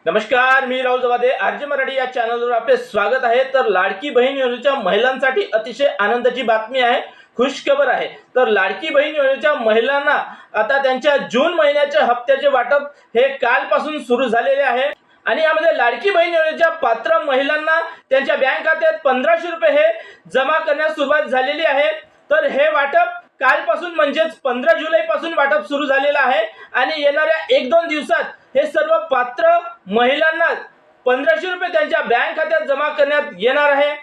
नमस्कार, मी राहुल जवादे आरजे मराठी या चॅनलवर आपले स्वागत आहे। तर लाडकी बहीण योजनेच्या महिलांसाठी अतिशय आनंदाची बातमी आहे, खुशखबर आहे। तर लाडकी बहीण योजनेच्या महिलांना आता त्यांच्या जून महिन्याच्या हप्त्याचे वाटप हे कालपासून सुरू झालेले आहे आणि यामध्ये लाडकी बहीण योजनेच्या पात्र महिलांना त्यांच्या बँक खात्यात 1500 रुपये हे जमा करण्यास सुरुवात झालेली आहे। तर हे वाटप कालपासून म्हणजेच 15 जुलैपासून वाटप सुरू झालेलं आहे आणि येणाऱ्या 1-2 दिवसात हे सर्व पात्र महिलांना 1500 रुपये त्यांच्या बँक खात्यात जमा करण्यात येणार आहे।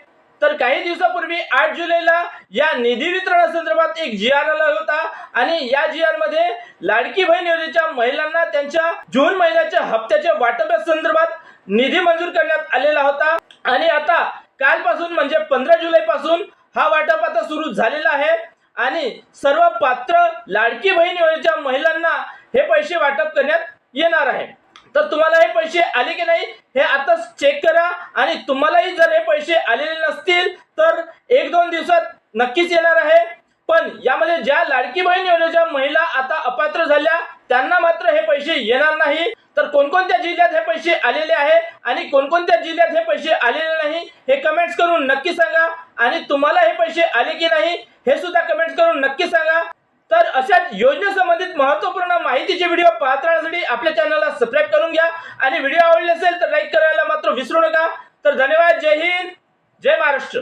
तर काही दिवसापूर्वी 8 जुलैला या निधी वितरणासंदर्भात एक जी.आर. आला होता आणि या जी.आर. मध्ये लाडकी बहीण योजनेच्या महिलांना त्यांच्या जून महिन्याच्या हप्त्याच्या वाटपासंदर्भात निधी मंजूर करण्यात आलेला होता आणि आता कालपासून म्हणजे 15 जुलैपासून हा वाटप आता सुरू झालेला आहे आणि सर्व पात्र लाडकी बहीण योजनेच्या महिलांना हे पैसे वाटप करण्यात येणार आहे। तर तुम्हाला हे पैसे आले की नाही हे आता चेक करा आणि तुम्हालाही जर हे पैसे आलेले नसतील तर 1-2 दिवसात नक्कीच येणार आहे। पण यामध्ये ज्या लाडकी बहीण योजनेच्या महिला आता अपात्र झाल्या त्यांना मात्र हे पैसे येणार नाही। तर कोणकोणत्या जिल्ह्यात हे पैसे आलेले आहे आणि कोणकोणत्या जिल्ह्यात हे पैसे आलेले नाही हे कमेंट्स करून नक्की सांगा आणि तुम्हाला हे पैसे आले की नाही हे सुद्धा कमेंट्स करून नक्की सांगा। तर अशाच योजनेसंबंधित महत्त्वपूर्ण माहितीचे व्हिडिओ पाहत राहण्यासाठी आपल्या चॅनलला सबस्क्राइब करून घ्या आणि व्हिडिओ आवडले असेल तर लाईक करायला मात्र विसरू नका। तर धन्यवाद, जय हिंद, जय महाराष्ट्र।